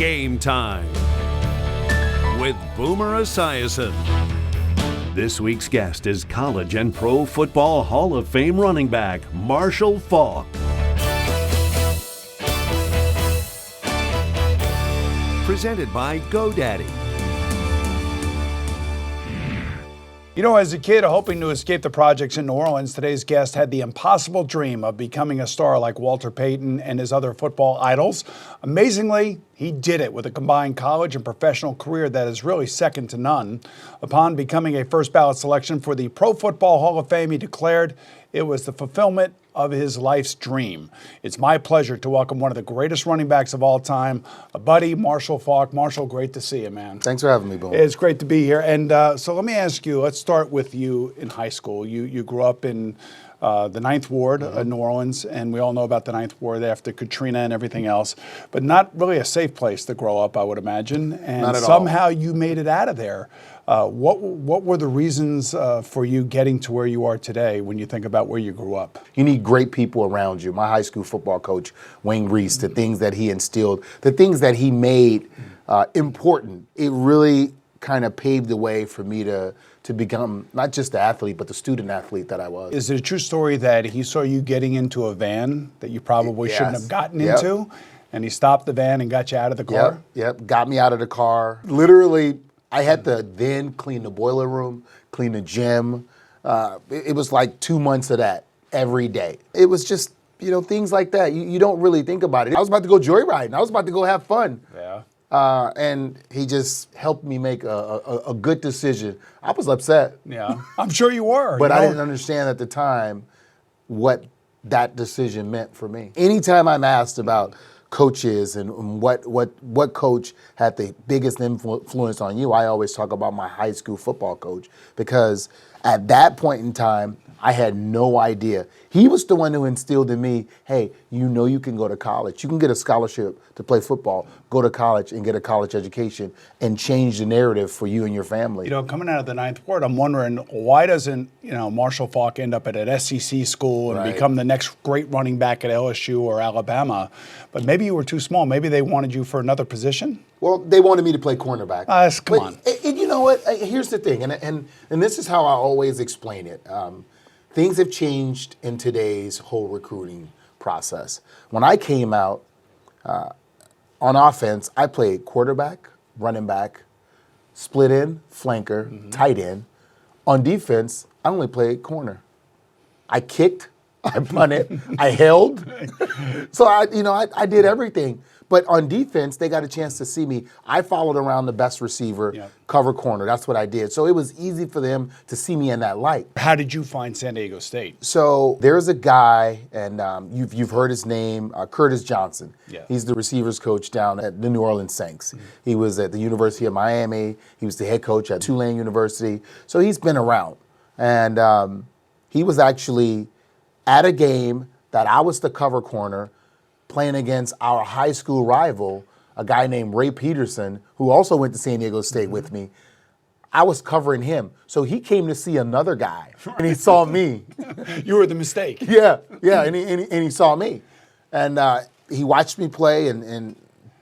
Game Time with Boomer Esiason. This week's guest is College and Pro Football Hall of Fame running back Marshall Faulk. Presented by GoDaddy. You know, as a kid hoping to escape the projects in New Orleans, today's guest had the impossible dream of becoming a star like Walter Payton and his other football idols. Amazingly, he did it with a combined college and professional career that is really second to none. Upon becoming a first ballot selection for the Pro Football Hall of Fame, he declared it was the fulfillment of his life's dream. It's my pleasure to welcome one of the greatest running backs of all time, a buddy, Marshall Faulk. Marshall, great to see you, man. Thanks for having me, Boone. It's great to be here. And so let me ask you, let's start with you in high school. You grew up in the Ninth Ward of New Orleans, and we all know about the Ninth Ward after Katrina and everything else, but not really a safe place to grow up, I would imagine. And not at somehow all. You made it out of there. What were the reasons for you getting to where you are today when you think about where you grew up? You need great people around you. My high school football coach, Wayne Reese, the things that he instilled, the things that he made important, it really kind of paved the way for me to become not just the athlete, but the student athlete that I was. Is it a true story that he saw you getting into a van that you probably shouldn't have gotten into, and he stopped the van and got you out of the car? Yep, got me out of the car. Literally, I had to then clean the boiler room, clean the gym. It was like 2 months of that every day. It was just, things like that. You don't really think about it. I was about to go joyriding. I was about to go have fun. Yeah. And he just helped me make a good decision. I was upset. Yeah, I'm sure you were. But I didn't understand at the time what that decision meant for me. Anytime I'm asked about coaches and what coach had the biggest influence on you, I always talk about my high school football coach, because at that point in time, I had no idea. He was the one who instilled in me, hey, you can go to college. You can get a scholarship to play football, go to college and get a college education and change the narrative for you and your family. Coming out of the Ninth Ward, I'm wondering, why doesn't, Marshall Faulk end up at an SEC school and become the next great running back at LSU or Alabama? But maybe you were too small. Maybe they wanted you for another position? Well, they wanted me to play cornerback. Come on. And you know what? Here's the thing, and this is how I always explain it. Things have changed in today's whole recruiting process. When I came out on offense, I played quarterback, running back, split end, flanker, tight end. On defense, I only played corner. I kicked, I punted, I held. So I did everything. But on defense, they got a chance to see me. I followed around the best receiver, cover corner. That's what I did. So it was easy for them to see me in that light. How did you find San Diego State? So there's a guy, and you've heard his name, Curtis Johnson. Yeah. He's the receivers coach down at the New Orleans Saints. He was at the University of Miami. He was the head coach at Tulane University. So he's been around. And he was actually at a game that I was the cover corner, playing against our high school rival, a guy named Ray Peterson, who also went to San Diego State with me. I was covering him. So he came to see another guy, and he saw me. You were the mistake. Yeah, and he saw me. And he watched me play and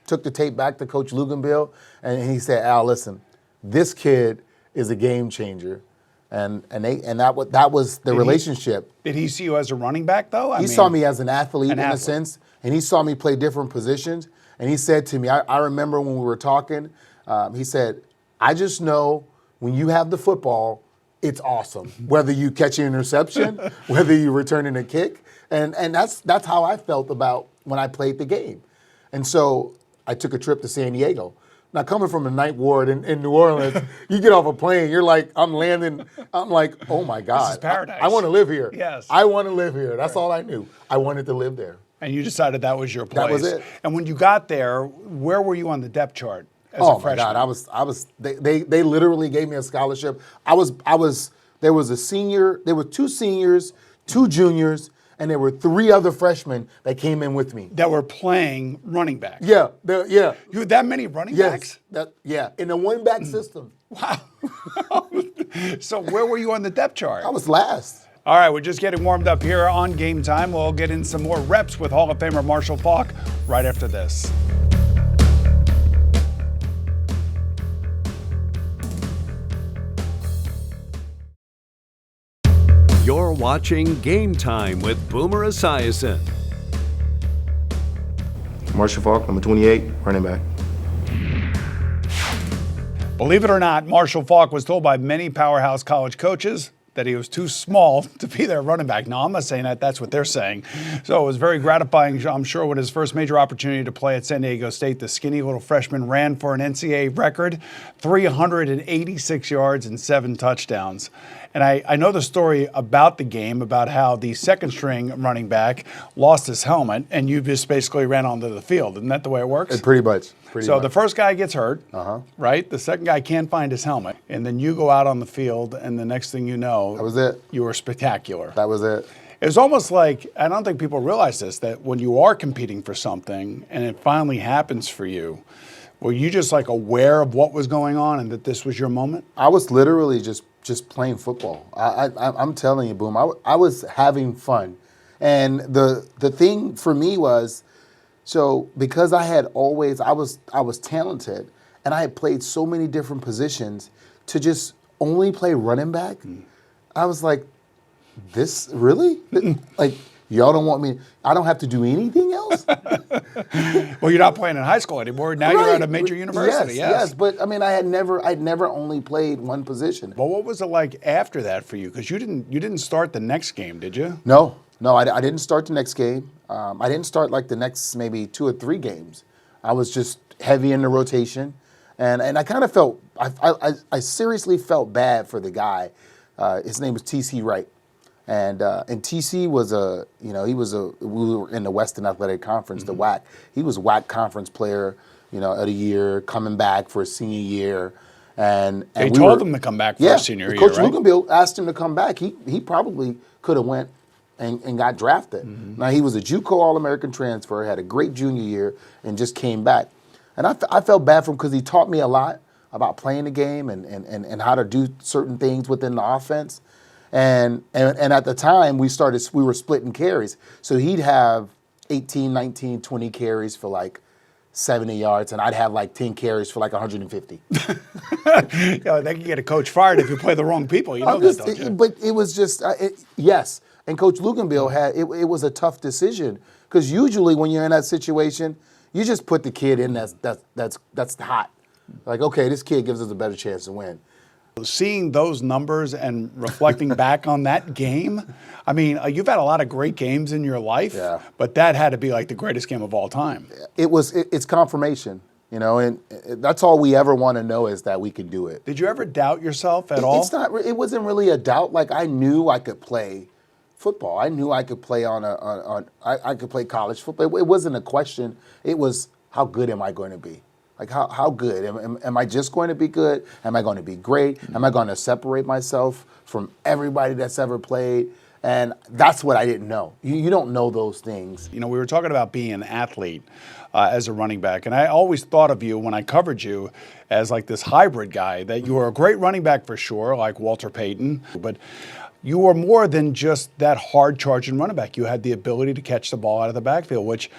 took the tape back to Coach Luganville, and he said, Al, listen, this kid is a game changer. And that was the relationship. Did he see you as a running back, though? He saw me as an athlete in a sense, and he saw me play different positions. And he said to me, I remember when we were talking, he said, I just know when you have the football, it's awesome. Whether you catch an interception, whether you return a kick. And that's how I felt about when I played the game. And so I took a trip to San Diego. Now, coming from the Ninth Ward in New Orleans, you get off a plane, you're like, I'm landing, I'm like, oh my God. This is paradise. I want to live here. Yes. I want to live here. That's all I knew. I wanted to live there. And you decided that was your place. That was it. And when you got there, where were you on the depth chart as a freshman? Oh my God, they literally gave me a scholarship. There was a senior, there were 2 seniors, 2 juniors, and there were 3 other freshmen that came in with me. That were playing running back. Yeah. You had that many running backs? In a one-back system. Wow. So where were you on the depth chart? I was last. All right, we're just getting warmed up here on Game Time. We'll get in some more reps with Hall of Famer Marshall Faulk right after this. You're watching Game Time with Boomer Esiason. Marshall Faulk, number 28, running back. Believe it or not, Marshall Faulk was told by many powerhouse college coaches that he was too small to be their running back. No, I'm not saying that. That's what they're saying. So it was very gratifying, I'm sure, when his first major opportunity to play at San Diego State, the skinny little freshman ran for an NCAA record, 386 yards and 7 touchdowns. And I know the story about the game, about how the second string running back lost his helmet and you just basically ran onto the field. Isn't that the way it works? Pretty much. So the first guy gets hurt, right? The second guy can't find his helmet. And then you go out on the field, and the next thing you know, that was it. You were spectacular. That was it. It was almost like, I don't think people realize this, that when you are competing for something and it finally happens for you, were you just like aware of what was going on and that this was your moment? I was literally just playing football. I'm telling you, Boom, I was having fun. And the thing for me was, so because I was talented and I had played so many different positions, to just only play running back, I was like, this really? Like, y'all don't want me, I don't have to do anything else? Well, you're not playing in high school anymore. Now You're at a major university. Yes. But I mean, I'd never only played one position. But what was it like after that for you? Because you didn't start the next game, did you? No, I didn't start the next game. I didn't start like the next maybe 2 or 3 games. I was just heavy in the rotation, and I kind of felt I seriously felt bad for the guy. His name was T.C. Wright, and T.C. was we were in the Western Athletic Conference, the WAC. He was WAC Conference Player, of the year, coming back for his senior year. And they told him to come back for his senior year, Coach right? Luganbill asked him to come back. He probably could have went and got drafted. Now, he was a JUCO All-American transfer, had a great junior year, and just came back. And I felt bad for him because he taught me a lot about playing the game and how to do certain things within the offense. And at the time, we were splitting carries. So he'd have 18, 19, 20 carries for like 70 yards, and I'd have like 10 carries for like 150. They can get a coach fired if you play the wrong people. You know that, don't you? But it was just, yes. And Coach Luganbill it was a tough decision because usually when you're in that situation, you just put the kid in that's hot. Like, okay, this kid gives us a better chance to win. Seeing those numbers and reflecting back on that game, I mean, you've had a lot of great games in your life, but that had to be like the greatest game of all time. It's confirmation, and that's all we ever want to know is that we can do it. Did you ever doubt yourself at all? It wasn't really a doubt. Like, I knew I could play football. I knew I could play I could play college football. It wasn't a question. It was, how good am I going to be? Like, how good? Am I just going to be good? Am I going to be great? Am I going to separate myself from everybody that's ever played? And that's what I didn't know. You don't know those things. We were talking about being an athlete as a running back, and I always thought of you when I covered you as like this hybrid guy, that you were a great running back for sure, like Walter Payton, but you were more than just that hard-charging running back. You had the ability to catch the ball out of the backfield, which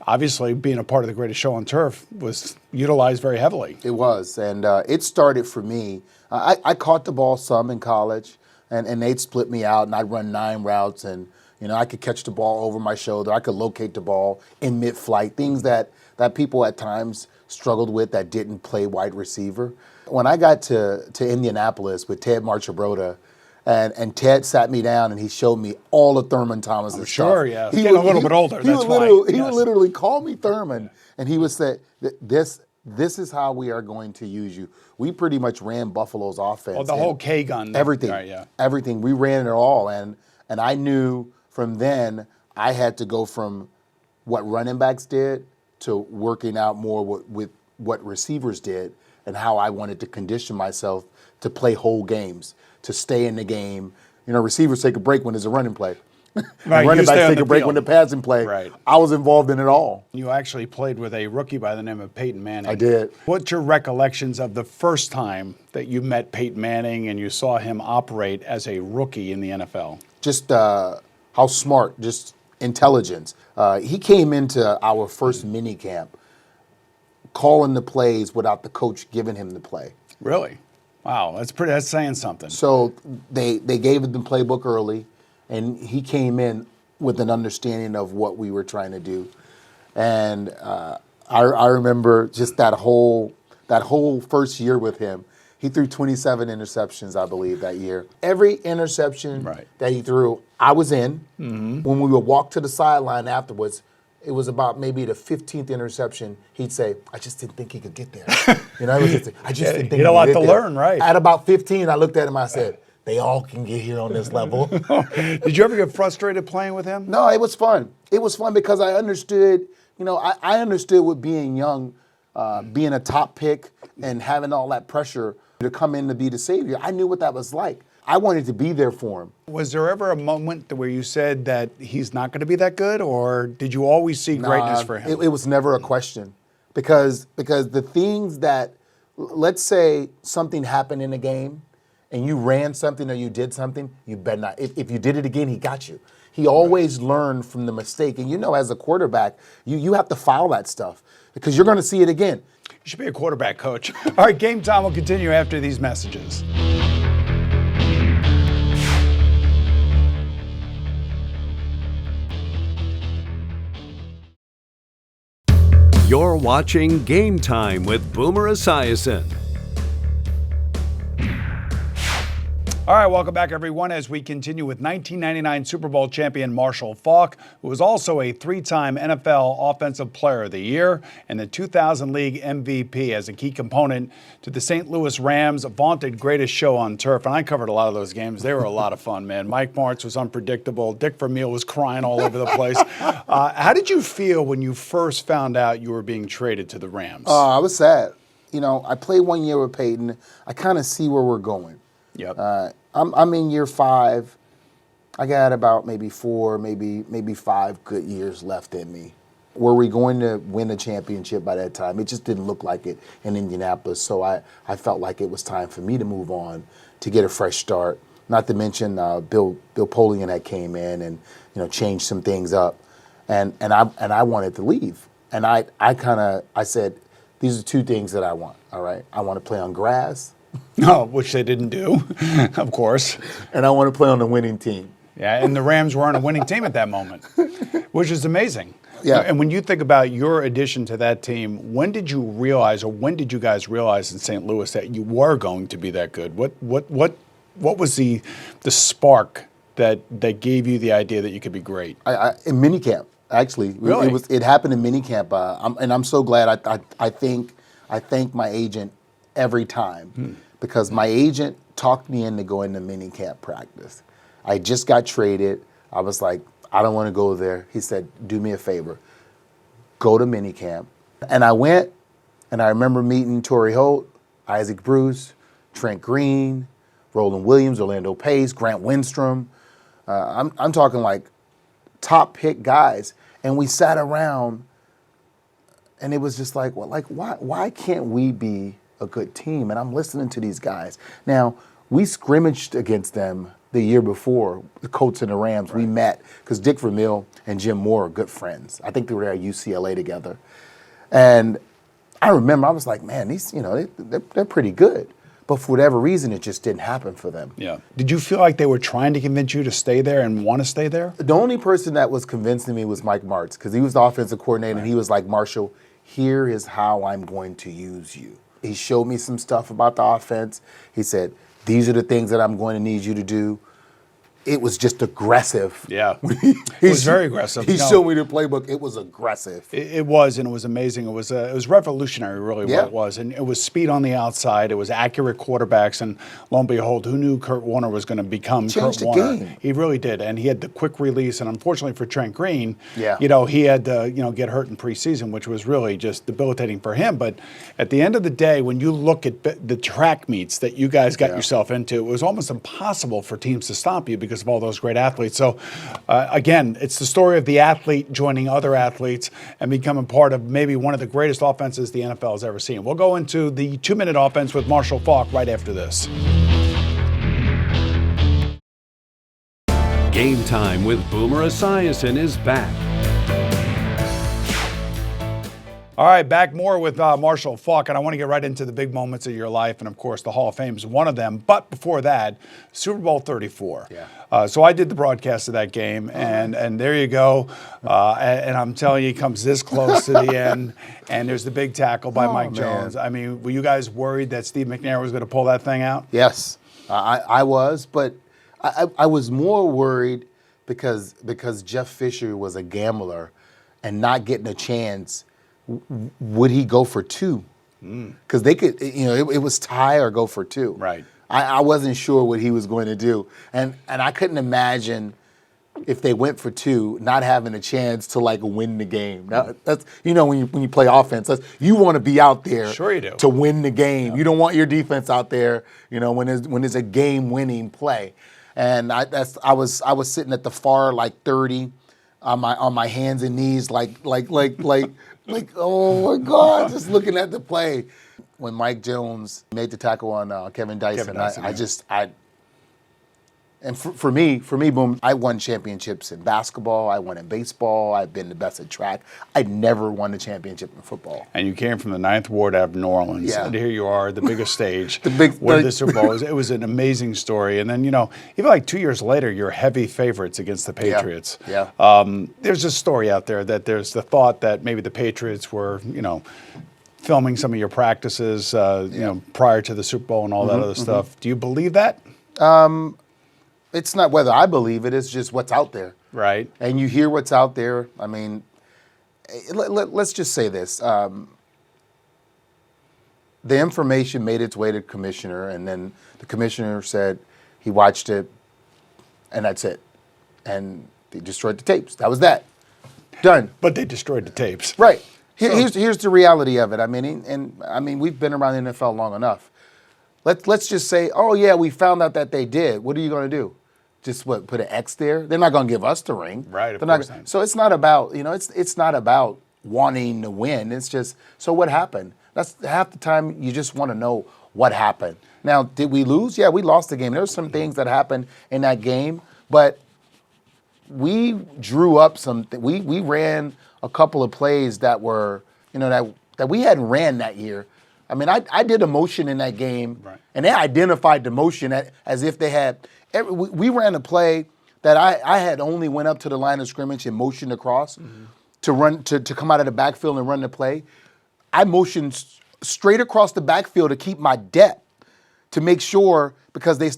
obviously, being a part of the greatest show on turf, was utilized very heavily. It was, and it started for me. I caught the ball some in college, and they'd split me out, and I'd run 9 routes, and I could catch the ball over my shoulder. I could locate the ball in mid-flight, things that people at times struggled with that didn't play wide receiver. When I got to Indianapolis with Ted Marchibroda, and Ted sat me down and he showed me all of Thurman Thomas's stuff. Sure, yeah. He's getting a little bit older. He would literally call me Thurman, and he would say, "This is how we are going to use you." We pretty much ran Buffalo's offense. Oh, the whole K gun. Everything. Right, yeah. Everything. We ran it all, and I knew from then I had to go from what running backs did to working out more with what receivers did and how I wanted to condition myself to play whole games, to stay in the game. Receivers take a break when there's a running play. Right, running backs take a break when the passing play. Right. I was involved in it all. You actually played with a rookie by the name of Peyton Manning. I did. What's your recollections of the first time that you met Peyton Manning and you saw him operate as a rookie in the NFL? Just how smart, just intelligence. He came into our first mini camp calling the plays without the coach giving him the play. Really? Wow, that's saying something. So they gave him the playbook early. and he came in with an understanding of what we were trying to do. And I remember just that whole first year with him. He threw 27 interceptions, I believe, that year. Every interception that he threw, I was in. Mm-hmm. When we would walk to the sideline afterwards, it was about maybe the 15th interception. He'd say, "I just didn't think he could get there." I didn't think he could get there. He had a lot to learn, right? At about 15, I looked at him. I said, "They all can get here on this level." Did you ever get frustrated playing with him? No, it was fun. It was fun because I understood. I understood what being young, being a top pick, and having all that pressure to come in to be the savior. I knew what that was like. I wanted to be there for him. Was there ever a moment where you said that he's not going to be that good, or did you always see greatness for him? It was never a question, because the things that, let's say something happened in a game, and you ran something or you did something, you better not. If you did it again, he got you. He always learned from the mistake, and as a quarterback, you have to file that stuff because you're going to see it again. You should be a quarterback coach. All right, Game Time will continue after these messages. You're watching Game Time with Boomer Esiason. All right, welcome back, everyone, as we continue with 1999 Super Bowl champion Marshall Faulk, who was also a three-time NFL Offensive Player of the Year and the 2000 League MVP as a key component to the St. Louis Rams' vaunted greatest show on turf. And I covered a lot of those games. They were a lot of fun, man. Mike Martz was unpredictable. Dick Vermeil was crying all over the place. How did you feel when you first found out you were being traded to the Rams? I was sad. I played 1 year with Peyton. I kind of see where we're going. Yep. I'm in year 5. I got about maybe 4, maybe 5 good years left in me. Were we going to win a championship by that time? It just didn't look like it in Indianapolis. So I felt like it was time for me to move on, to get a fresh start. Not to mention Bill Polian had came in and changed some things up, and I wanted to leave. And I said, these are 2 things that I want. All right, I want to play on grass. No, which they didn't do, of course. And I want to play on the winning team. Yeah, and the Rams weren't a winning team at that moment, which is amazing. Yeah. And when you think about your addition to that team, when did you realize, or when did you guys realize in St. Louis that you were going to be that good? What was the spark that gave you the idea that you could be great? In minicamp, actually. Really? It happened in minicamp, and I'm so glad. I thank my agent every time because my agent talked me into going to minicamp practice. I just got traded. I was like, I don't want to go there. He said, do me a favor, go to minicamp. And I went, and I remember meeting Torrey Holt, Isaac Bruce, Trent Green, Roland Williams, Orlando Pace, Grant Windstrom. I'm talking like top pick guys. And we sat around, and it was just like, well, why can't we be a good team? And I'm listening to these guys. Now, we scrimmaged against them the year before, the Colts and the Rams. Right. We met because Dick Vermeil and Jim Moore are good friends. I think they were there at UCLA together. And I remember, I was like, man, these, they're pretty good. But for whatever reason, it just didn't happen for them. Yeah. Did you feel like they were trying to convince you to stay there and want to stay there? The only person that was convincing me was Mike Martz because he was the offensive coordinator. Right. And he was like, Marshall, here is how I'm going to use you. He showed me some stuff about the offense. He said, these are the things that I'm going to need you to do. It was just aggressive. Yeah, it was very aggressive. He showed me the playbook. It was aggressive. It was, and it was amazing. It was revolutionary, really, what it was. And it was speed on the outside. It was accurate quarterbacks. And lo and behold, who knew Kurt Warner was going to become Kurt Warner? Game. He really did. And he had the quick release. And unfortunately for Trent Green, he had to get hurt in preseason, which was really just debilitating for him. But at the end of the day, when you look at the track meets that you guys got yourself into, it was almost impossible for teams to stop you because of all those great athletes. So, again, it's the story of the athlete joining other athletes and becoming part of maybe one of the greatest offenses the NFL has ever seen. We'll go into the 2-minute offense with Marshall Faulk right after this. Game Time with Boomer Esiason is back. All right, back more with Marshall Faulk, and I want to get right into the big moments of your life, and of course, the Hall of Fame is one of them. But before that, Super Bowl 34. Yeah. So I did the broadcast of that game, and there you go. And I'm telling you, he comes this close to the end, and there's the big tackle by Mike Jones. I mean, were you guys worried that Steve McNair was going to pull that thing out? Yes, I was, but I was more worried because Jeff Fisher was a gambler and not getting a chance. Would he go for two? Because they could, it was tie or go for two. Right. I wasn't sure what he was going to do, and I couldn't imagine if they went for two, not having a chance to win the game. Now, that's when you play offense, you want to be out there. Sure you do. To win the game. You don't want your defense out there. When there's a game-winning play, and I was sitting at the far 30 on my hands and knees like oh my God, just looking at the play. When Mike Jones made the tackle on Kevin Dyson, and for me, Boom, I won championships in basketball. I won in baseball. I've been the best at track. I never won a championship in football. And you came from the 9th Ward out of New Orleans. Yeah. And here you are, the biggest stage, where the Super Bowl was. It was an amazing story. And then, even 2 years later, you're heavy favorites against the Patriots. Yeah. There's a story out there that there's the thought that maybe the Patriots were, filming some of your practices, prior to the Super Bowl and all that other stuff. Do you believe that? It's not whether I believe it, it's just what's out there. Right. And you hear what's out there. I mean, let's just say this. The information made its way to the commissioner, and then the commissioner said he watched it, and that's it. And they destroyed the tapes. That was that. Done. But they destroyed the tapes. Right. Here's the reality of it. I mean, we've been around the NFL long enough. Let's just say, oh yeah, we found out that they did. What are you going to do? Just put an X there? They're not going to give us the ring. Right, of course not. So it's not about, it's not about wanting to win. It's just, so what happened? That's half the time you just want to know what happened. Now, did we lose? Yeah, we lost the game. There were some things that happened in that game, but we drew up something. We ran a couple of plays that were, that we hadn't ran that year. I mean, I did a motion in that game, right, and they identified the motion as if they had. We ran a play that I had only went up to the line of scrimmage and motioned across to run to come out of the backfield and run the play. I motioned straight across the backfield to keep my depth, to make sure, because they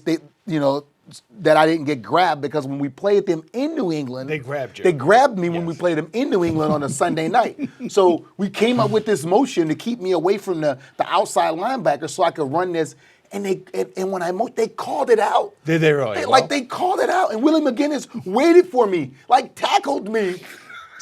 that I didn't get grabbed, because when we played them in New England, they grabbed you. They grabbed me when we played them in New England on a Sunday night. So we came up with this motion to keep me away from the outside linebacker so I could run this. And when they called it out. Did they really? They called it out, and Willie McGinnis waited for me, tackled me.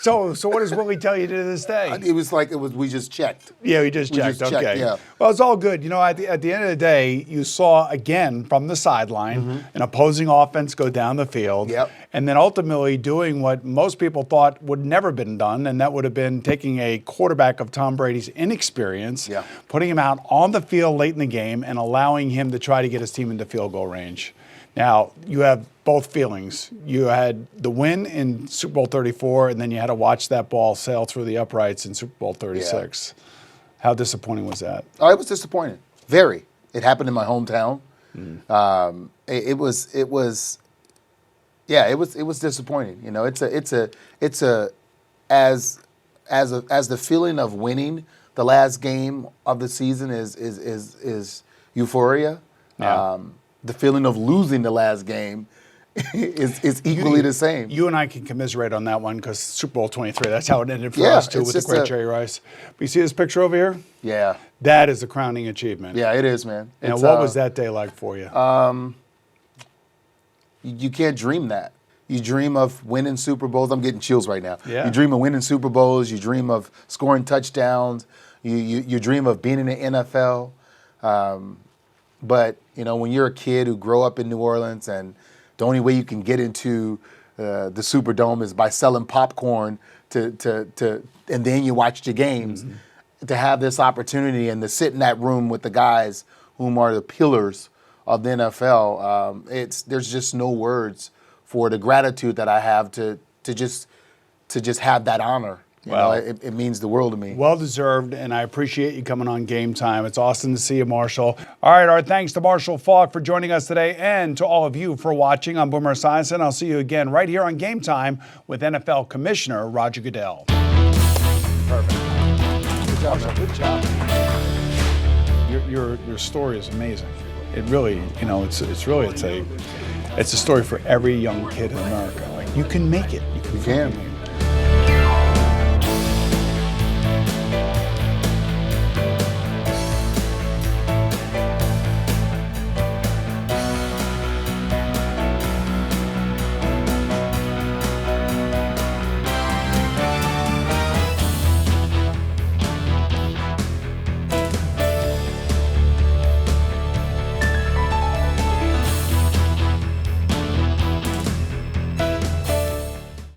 So what does Willie tell you to this day? It was we just checked. Yeah, we just checked. Okay. Yeah. Well, it's all good. At the end of the day, you saw again from the sideline an opposing offense go down the field, and then ultimately doing what most people thought would never been done, and that would have been taking a quarterback of Tom Brady's inexperience, putting him out on the field late in the game, and allowing him to try to get his team into field goal range. Now, you have both feelings. You had the win in Super Bowl 34, and then you had to watch that ball sail through the uprights in Super Bowl 36. Yeah. How disappointing was that? Oh, it was disappointing. Very. It happened in my hometown. It was disappointing. As the feeling of winning the last game of the season is euphoria. Yeah. The feeling of losing the last game is equally the same. You and I can commiserate on that one, because Super Bowl 23, that's how it ended for us too, with the great Jerry Rice. But you see this picture over here? Yeah. That is a crowning achievement. Yeah, it is, man. And what was that day like for you? You can't dream that. You dream of winning Super Bowls. I'm getting chills right now. Yeah. You dream of winning Super Bowls. You dream of scoring touchdowns. You dream of being in the NFL. But, when you're a kid who grew up in New Orleans, and the only way you can get into the Superdome is by selling popcorn and then you watch the games, to have this opportunity and to sit in that room with the guys whom are the pillars of the NFL, there's just no words for the gratitude that I have to just have that honor Well, it means the world to me. Well deserved, and I appreciate you coming on Game Time. It's awesome to see you, Marshall. All right, our thanks to Marshall Faulk for joining us today, and to all of you for watching. I'm Boomer Esiason. I'll see you again right here on Game Time with NFL Commissioner Roger Goodell. Perfect. Good job, Marshall. Good job. Your story is amazing. It really, it's a story for every young kid in America. Like, you can make it. You can.